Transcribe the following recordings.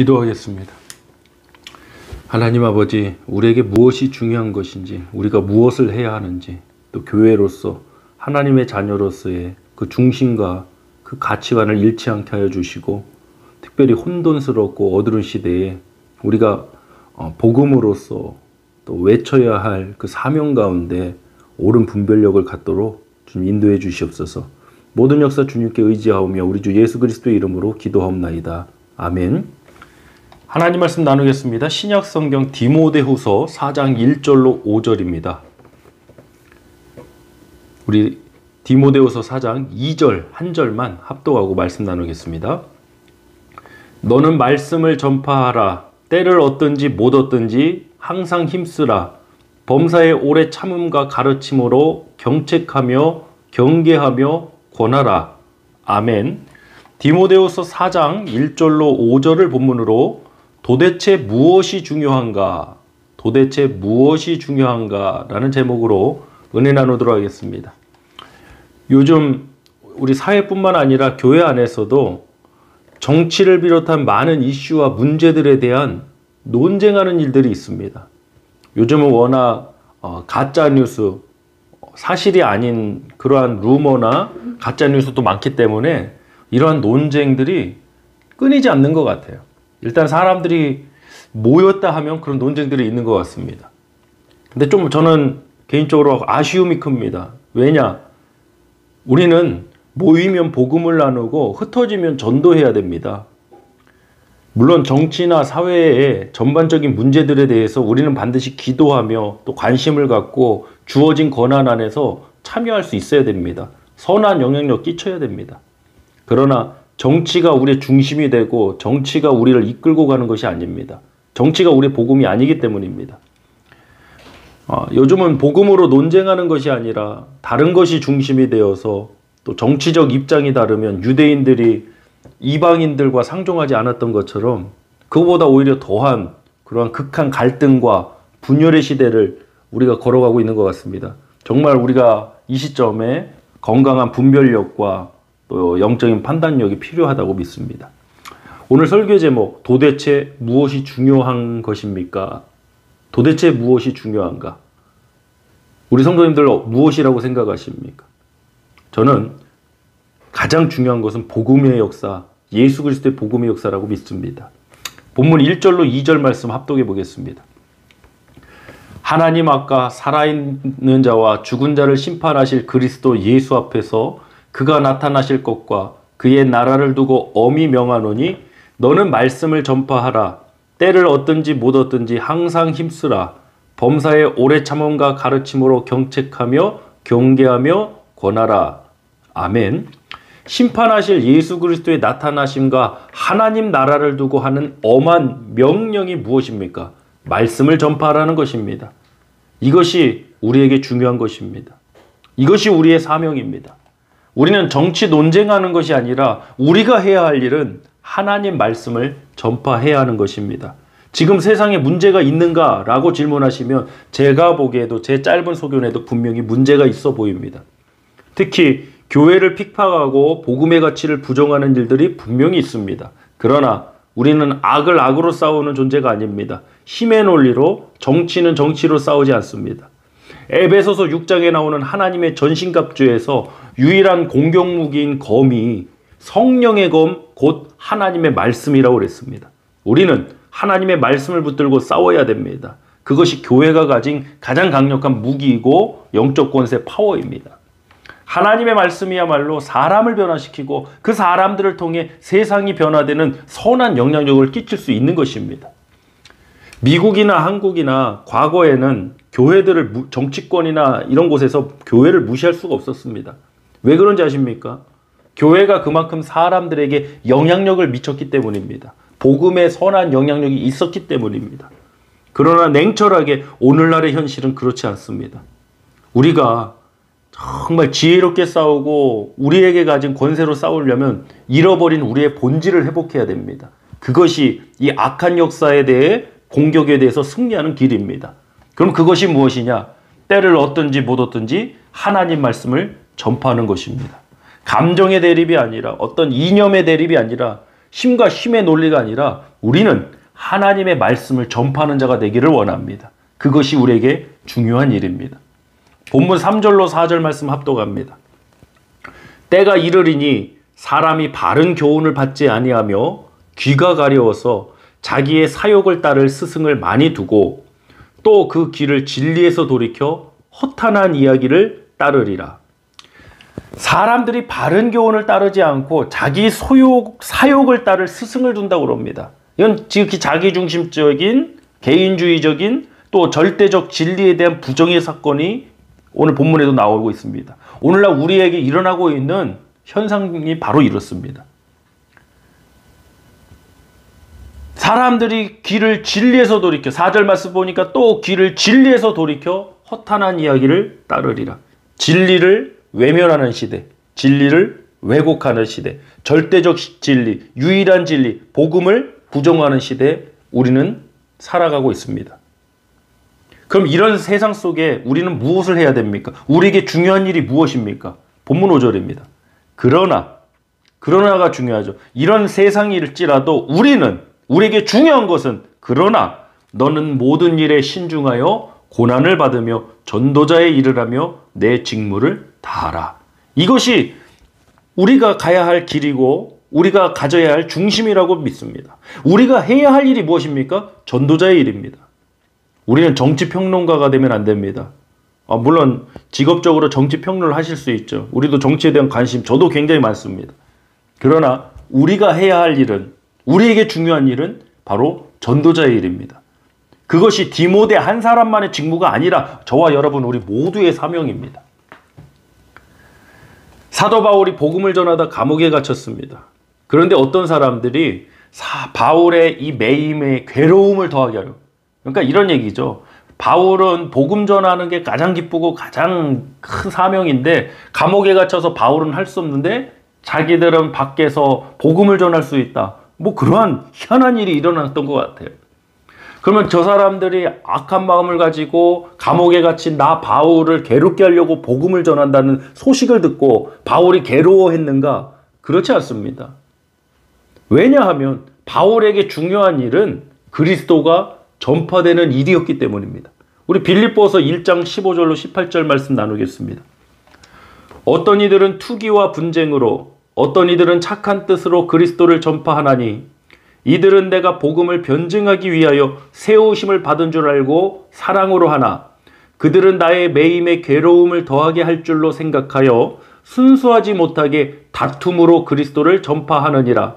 기도하겠습니다. 하나님 아버지, 우리에게 무엇이 중요한 것인지, 우리가 무엇을 해야 하는지, 또 교회로서 하나님의 자녀로서의 그 중심과 그 가치관을 잃지 않게 하여 주시고, 특별히 혼돈스럽고 어두운 시대에 우리가 복음으로서 또 외쳐야 할 그 사명 가운데 옳은 분별력을 갖도록 좀 인도해 주시옵소서. 모든 역사 주님께 의지하오며 우리 주 예수 그리스도의 이름으로 기도하옵나이다. 아멘. 하나님 말씀 나누겠습니다. 신약 성경 디모데후서 4장 1절로 5절입니다. 우리 디모데후서 4장 2절 한 절만 합독하고 말씀 나누겠습니다. 너는 말씀을 전파하라. 때를 얻든지 못 얻든지 항상 힘쓰라. 범사에 오래 참음과 가르침으로 경책하며 경계하며 권하라. 아멘. 디모데후서 4장 1절로 5절을 본문으로 도대체 무엇이 중요한가? 도대체 무엇이 중요한가? 라는 제목으로 은혜 나누도록 하겠습니다. 요즘 우리 사회뿐만 아니라 교회 안에서도 정치를 비롯한 많은 이슈와 문제들에 대한 논쟁하는 일들이 있습니다. 요즘은 워낙 가짜뉴스, 사실이 아닌 그러한 루머나 가짜뉴스도 많기 때문에 이러한 논쟁들이 끊이지 않는 것 같아요. 일단 사람들이 모였다 하면 그런 논쟁들이 있는 것 같습니다. 근데 좀 저는 개인적으로 아쉬움이 큽니다. 왜냐? 우리는 모이면 복음을 나누고 흩어지면 전도해야 됩니다. 물론 정치나 사회의 전반적인 문제들에 대해서 우리는 반드시 기도하며 또 관심을 갖고 주어진 권한 안에서 참여할 수 있어야 됩니다. 선한 영향력 끼쳐야 됩니다. 그러나 정치가 우리의 중심이 되고 정치가 우리를 이끌고 가는 것이 아닙니다. 정치가 우리의 복음이 아니기 때문입니다. 요즘은 복음으로 논쟁하는 것이 아니라 다른 것이 중심이 되어서 또 정치적 입장이 다르면 유대인들이 이방인들과 상종하지 않았던 것처럼 그보다 오히려 더한 그러한 극한 갈등과 분열의 시대를 우리가 걸어가고 있는 것 같습니다. 정말 우리가 이 시점에 건강한 분별력과 또 영적인 판단력이 필요하다고 믿습니다. 오늘 설교 제목, 도대체 무엇이 중요한 것입니까? 도대체 무엇이 중요한가? 우리 성도님들 무엇이라고 생각하십니까? 저는 가장 중요한 것은 복음의 역사, 예수 그리스도의 복음의 역사라고 믿습니다. 본문 1절로 2절 말씀 합독해 보겠습니다. 하나님 아까 살아있는 자와 죽은 자를 심판하실 그리스도 예수 앞에서 그가 나타나실 것과 그의 나라를 두고 엄히 명하노니 너는 말씀을 전파하라. 때를 얻든지 못 얻든지 항상 힘쓰라. 범사에 오래 참음과 가르침으로 경책하며 경계하며 권하라. 아멘. 심판하실 예수 그리스도의 나타나심과 하나님 나라를 두고 하는 엄한 명령이 무엇입니까? 말씀을 전파하라는 것입니다. 이것이 우리에게 중요한 것입니다. 이것이 우리의 사명입니다. 우리는 정치 논쟁하는 것이 아니라 우리가 해야 할 일은 하나님 말씀을 전파해야 하는 것입니다. 지금 세상에 문제가 있는가? 라고 질문하시면 제가 보기에도 제 짧은 소견에도 분명히 문제가 있어 보입니다. 특히 교회를 핍박하고 복음의 가치를 부정하는 일들이 분명히 있습니다. 그러나 우리는 악을 악으로 싸우는 존재가 아닙니다. 힘의 논리로, 정치는 정치로 싸우지 않습니다. 에베소서 6장에 나오는 하나님의 전신갑주에서 유일한 공격무기인 검이 성령의 검, 곧 하나님의 말씀이라고 그랬습니다. 우리는 하나님의 말씀을 붙들고 싸워야 됩니다. 그것이 교회가 가진 가장 강력한 무기이고 영적 권세 파워입니다. 하나님의 말씀이야말로 사람을 변화시키고 그 사람들을 통해 세상이 변화되는 선한 영향력을 끼칠 수 있는 것입니다. 미국이나 한국이나 과거에는 교회들을 정치권이나 이런 곳에서 교회를 무시할 수가 없었습니다. 왜 그런지 아십니까? 교회가 그만큼 사람들에게 영향력을 미쳤기 때문입니다. 복음의 선한 영향력이 있었기 때문입니다. 그러나 냉철하게 오늘날의 현실은 그렇지 않습니다. 우리가 정말 지혜롭게 싸우고 우리에게 가진 권세로 싸우려면 잃어버린 우리의 본질을 회복해야 됩니다. 그것이 이 악한 역사에 대해 공격에 대해서 승리하는 길입니다. 그럼 그것이 무엇이냐? 때를 얻든지 못 얻든지 하나님 말씀을 전파하는 것입니다. 감정의 대립이 아니라 어떤 이념의 대립이 아니라 힘과 힘의 논리가 아니라 우리는 하나님의 말씀을 전파하는 자가 되기를 원합니다. 그것이 우리에게 중요한 일입니다. 본문 3절로 4절 말씀 합독합니다. 때가 이르리니 사람이 바른 교훈을 받지 아니하며 귀가 가려워서 자기의 사욕을 따를 스승을 많이 두고 또 그 길을 진리에서 돌이켜 허탄한 이야기를 따르리라. 사람들이 바른 교훈을 따르지 않고 자기 사욕을 따를 스승을 둔다고 그럽니다. 이건 지극히 자기중심적인 개인주의적인 또 절대적 진리에 대한 부정의 사건이 오늘 본문에도 나오고 있습니다. 오늘날 우리에게 일어나고 있는 현상이 바로 이렇습니다. 사람들이 길을 진리에서 돌이켜 4절 말씀 보니까 또 길을 진리에서 돌이켜 허탄한 이야기를 따르리라. 진리를 외면하는 시대, 진리를 왜곡하는 시대, 절대적 진리, 유일한 진리, 복음을 부정하는 시대에 우리는 살아가고 있습니다. 그럼 이런 세상 속에 우리는 무엇을 해야 됩니까? 우리에게 중요한 일이 무엇입니까? 본문 5절입니다. 그러나가 중요하죠. 이런 세상일지라도 우리에게 중요한 것은 그러나 너는 모든 일에 신중하여 고난을 받으며 전도자의 일을 하며 내 직무를 다하라. 이것이 우리가 가야 할 길이고 우리가 가져야 할 중심이라고 믿습니다. 우리가 해야 할 일이 무엇입니까? 전도자의 일입니다. 우리는 정치평론가가 되면 안 됩니다. 물론 직업적으로 정치평론을 하실 수 있죠. 우리도 정치에 대한 관심 저도 굉장히 많습니다. 그러나 우리가 해야 할 일은 우리에게 중요한 일은 바로 전도자의 일입니다. 그것이 디모데 한 사람만의 직무가 아니라 저와 여러분 우리 모두의 사명입니다. 사도 바울이 복음을 전하다 감옥에 갇혔습니다. 그런데 어떤 사람들이 바울의 이 매임에 괴로움을 더하게 하려. 그러니까 이런 얘기죠. 바울은 복음 전하는 게 가장 기쁘고 가장 큰 사명인데 감옥에 갇혀서 바울은 할 수 없는데 자기들은 밖에서 복음을 전할 수 있다. 뭐 그러한 희한한 일이 일어났던 것 같아요. 그러면 저 사람들이 악한 마음을 가지고 감옥에 갇힌 나 바울을 괴롭게 하려고 복음을 전한다는 소식을 듣고 바울이 괴로워했는가? 그렇지 않습니다. 왜냐하면 바울에게 중요한 일은 그리스도가 전파되는 일이었기 때문입니다. 우리 빌립보서 1장 15절로 18절 말씀 나누겠습니다. 어떤 이들은 투기와 분쟁으로 어떤 이들은 착한 뜻으로 그리스도를 전파하나니 이들은 내가 복음을 변증하기 위하여 세우심을 받은 줄 알고 사랑으로 하나 그들은 나의 매임에 괴로움을 더하게 할 줄로 생각하여 순수하지 못하게 다툼으로 그리스도를 전파하느니라.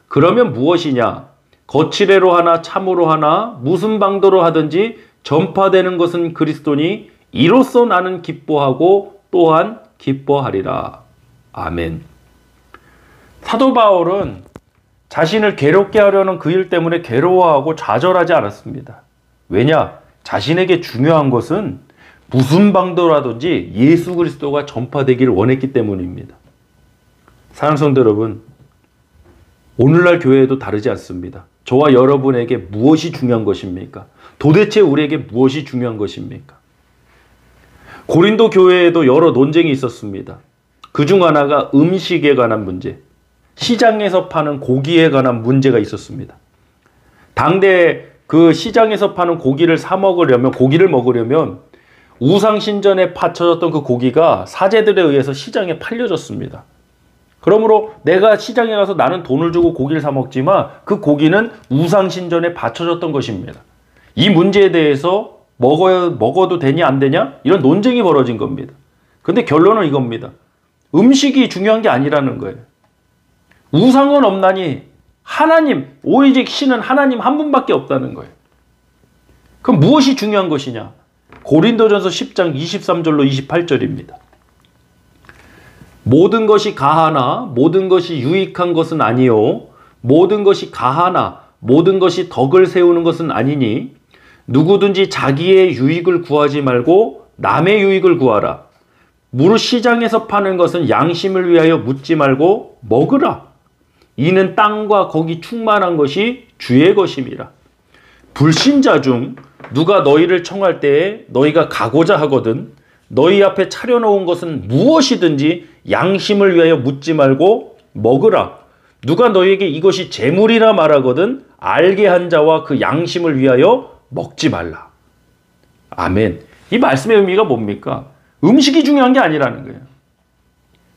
그러면 무엇이냐? 거칠애로 하나 참으로 하나 무슨 방도로 하든지 전파되는 것은 그리스도니 이로써 나는 기뻐하고 또한 기뻐하리라. 아멘. 사도 바울은 자신을 괴롭게 하려는 그 일 때문에 괴로워하고 좌절하지 않았습니다. 왜냐? 자신에게 중요한 것은 무슨 방도라든지 예수 그리스도가 전파되기를 원했기 때문입니다. 사랑하는 성도 여러분, 오늘날 교회도 다르지 않습니다. 저와 여러분에게 무엇이 중요한 것입니까? 도대체 우리에게 무엇이 중요한 것입니까? 고린도 교회에도 여러 논쟁이 있었습니다. 그중 하나가 음식에 관한 문제, 시장에서 파는 고기에 관한 문제가 있었습니다. 당대 그 시장에서 파는 고기를 고기를 먹으려면 우상신전에 바쳐졌던 그 고기가 사제들에 의해서 시장에 팔려졌습니다. 그러므로 내가 시장에 가서 나는 돈을 주고 고기를 사 먹지만 그 고기는 우상신전에 바쳐졌던 것입니다. 이 문제에 대해서 먹어도 되냐 안 되냐? 이런 논쟁이 벌어진 겁니다. 근데 결론은 이겁니다. 음식이 중요한 게 아니라는 거예요. 우상은 없나니 하나님, 오직 신은 하나님 한 분밖에 없다는 거예요. 그럼 무엇이 중요한 것이냐? 고린도전서 10장 23절로 28절입니다. 모든 것이 가하나 모든 것이 유익한 것은 아니요 모든 것이 가하나 모든 것이 덕을 세우는 것은 아니니 누구든지 자기의 유익을 구하지 말고 남의 유익을 구하라. 무릇 시장에서 파는 것은 양심을 위하여 묻지 말고 먹으라. 이는 땅과 거기 충만한 것이 주의 것임이라. 불신자 중 누가 너희를 청할 때에 너희가 가고자 하거든 너희 앞에 차려놓은 것은 무엇이든지 양심을 위하여 묻지 말고 먹으라. 누가 너에게 이것이 재물이라 말하거든 알게 한 자와 그 양심을 위하여 먹지 말라. 아멘. 이 말씀의 의미가 뭡니까? 음식이 중요한 게 아니라는 거예요.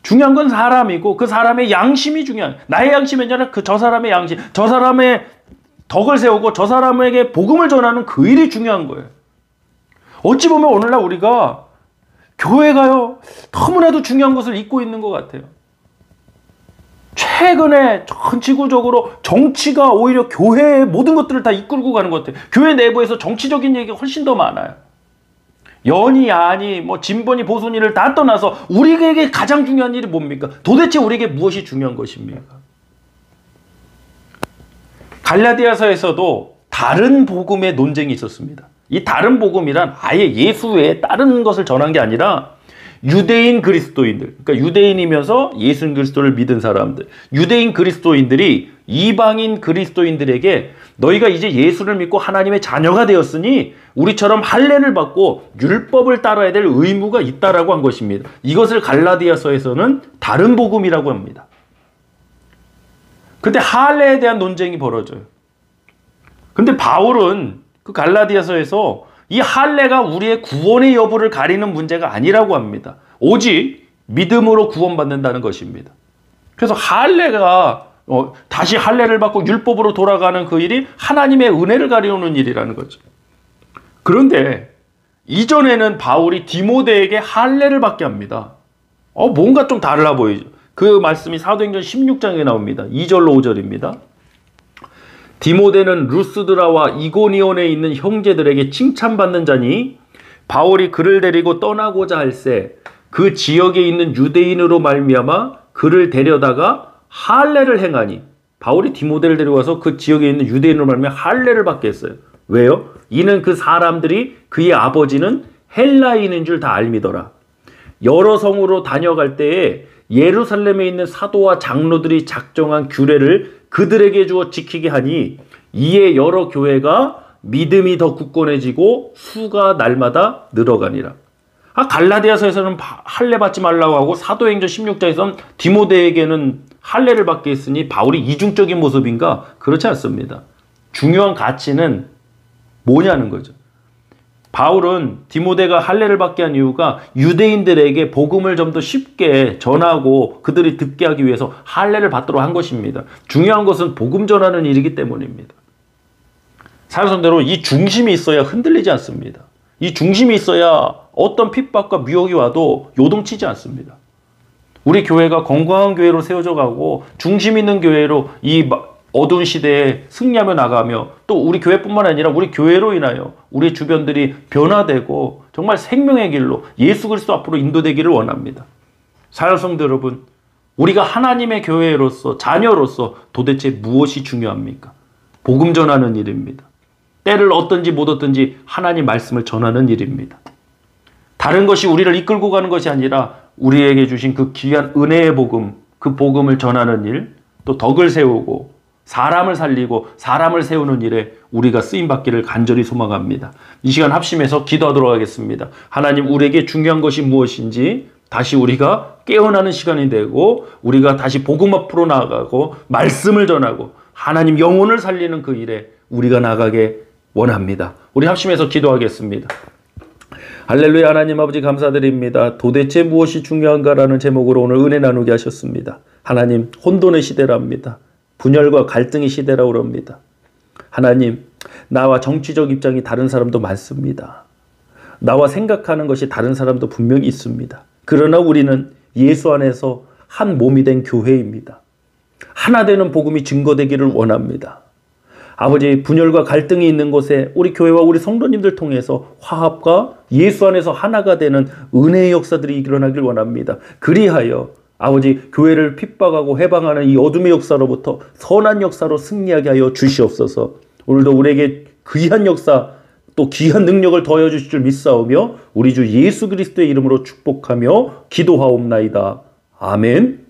중요한 건 사람이고 그 사람의 양심이 중요한, 나의 양심이 아니라 저 사람의 양심, 저 사람의 덕을 세우고 저 사람에게 복음을 전하는 그 일이 중요한 거예요. 어찌 보면 오늘날 우리가 교회가요 너무나도 중요한 것을 잊고 있는 것 같아요. 최근에 전 지구적으로 정치가 오히려 교회의 모든 것들을 다 이끌고 가는 것 같아요. 교회 내부에서 정치적인 얘기가 훨씬 더 많아요. 연이 아니 뭐 진보니 보수니를 다 떠나서 우리에게 가장 중요한 일이 뭡니까? 도대체 우리에게 무엇이 중요한 것입니까? 갈라디아서에서도 다른 복음의 논쟁이 있었습니다. 이 다른 복음이란 아예 예수 외에 다른 것을 전한 게 아니라 유대인 그리스도인들, 그러니까 유대인이면서 예수 그리스도를 믿은 사람들, 유대인 그리스도인들이 이방인 그리스도인들에게 너희가 이제 예수를 믿고 하나님의 자녀가 되었으니 우리처럼 할례를 받고 율법을 따라야 될 의무가 있다라고 한 것입니다. 이것을 갈라디아서에서는 다른 복음이라고 합니다. 근데 할례에 대한 논쟁이 벌어져요. 근데 바울은 그 갈라디아서에서 이 할례가 우리의 구원의 여부를 가리는 문제가 아니라고 합니다. 오직 믿음으로 구원받는다는 것입니다. 그래서 할례가 다시 할례를 받고 율법으로 돌아가는 그 일이 하나님의 은혜를 가리우는 일이라는 거죠. 그런데 이전에는 바울이 디모데에게 할례를 받게 합니다. 뭔가 좀 달라 보이죠. 그 말씀이 사도행전 16장에 나옵니다. 2절로 5절입니다. 디모데는 루스드라와 이고니온에 있는 형제들에게 칭찬받는 자니 바울이 그를 데리고 떠나고자 할새 그 지역에 있는 유대인으로 말미암아 그를 데려다가 할례를 행하니, 바울이 디모데를 데려와서 그 지역에 있는 유대인으로 말미암아 할례를 받게 했어요. 왜요? 이는 그 사람들이 그의 아버지는 헬라인인 줄 다 알미더라. 여러 성으로 다녀갈 때에 예루살렘에 있는 사도와 장로들이 작정한 규례를 그들에게 주어 지키게 하니 이에 여러 교회가 믿음이 더 굳건해지고 수가 날마다 늘어가니라. 갈라디아서에서는 할례 받지 말라고 하고 사도행전 16장에서는 디모데에게는 할례를 받게 했으니 바울이 이중적인 모습인가? 그렇지 않습니다. 중요한 가치는 뭐냐는 거죠. 바울은 디모데가 할례를 받게 한 이유가 유대인들에게 복음을 좀 더 쉽게 전하고 그들이 듣게 하기 위해서 할례를 받도록 한 것입니다. 중요한 것은 복음 전하는 일이기 때문입니다. 사실상대로 이 중심이 있어야 흔들리지 않습니다. 이 중심이 있어야 어떤 핍박과 미혹이 와도 요동치지 않습니다. 우리 교회가 건강한 교회로 세워져 가고 중심 있는 교회로 이 어두운 시대에 승리하며 나가며 또 우리 교회뿐만 아니라 우리 교회로 인하여 우리 주변들이 변화되고 정말 생명의 길로 예수 그리스도 앞으로 인도되기를 원합니다. 사랑성도 여러분, 우리가 하나님의 교회로서 자녀로서 도대체 무엇이 중요합니까? 복음 전하는 일입니다. 때를 얻든지 못 얻든지 하나님 말씀을 전하는 일입니다. 다른 것이 우리를 이끌고 가는 것이 아니라 우리에게 주신 그 귀한 은혜의 복음, 그 복음을 전하는 일, 또 덕을 세우고 사람을 살리고 사람을 세우는 일에 우리가 쓰임받기를 간절히 소망합니다. 이 시간 합심해서 기도하도록 하겠습니다. 하나님, 우리에게 중요한 것이 무엇인지 다시 우리가 깨어나는 시간이 되고 우리가 다시 복음 앞으로 나아가고 말씀을 전하고 하나님 영혼을 살리는 그 일에 우리가 나가게 원합니다. 우리 합심해서 기도하겠습니다. 할렐루야. 하나님 아버지 감사드립니다. 도대체 무엇이 중요한가라는 제목으로 오늘 은혜 나누게 하셨습니다. 하나님, 혼돈의 시대랍니다. 분열과 갈등의 시대라고 그럽니다. 하나님, 나와 정치적 입장이 다른 사람도 많습니다. 나와 생각하는 것이 다른 사람도 분명히 있습니다. 그러나 우리는 예수 안에서 한 몸이 된 교회입니다. 하나 되는 복음이 증거되기를 원합니다. 아버지, 분열과 갈등이 있는 곳에 우리 교회와 우리 성도님들 통해서 화합과 예수 안에서 하나가 되는 은혜의 역사들이 일어나길 원합니다. 그리하여 아버지, 교회를 핍박하고 해방하는 이 어둠의 역사로부터 선한 역사로 승리하게 하여 주시옵소서. 오늘도 우리에게 귀한 역사 또 귀한 능력을 더하여 주실 줄 믿사오며 우리 주 예수 그리스도의 이름으로 축복하며 기도하옵나이다. 아멘.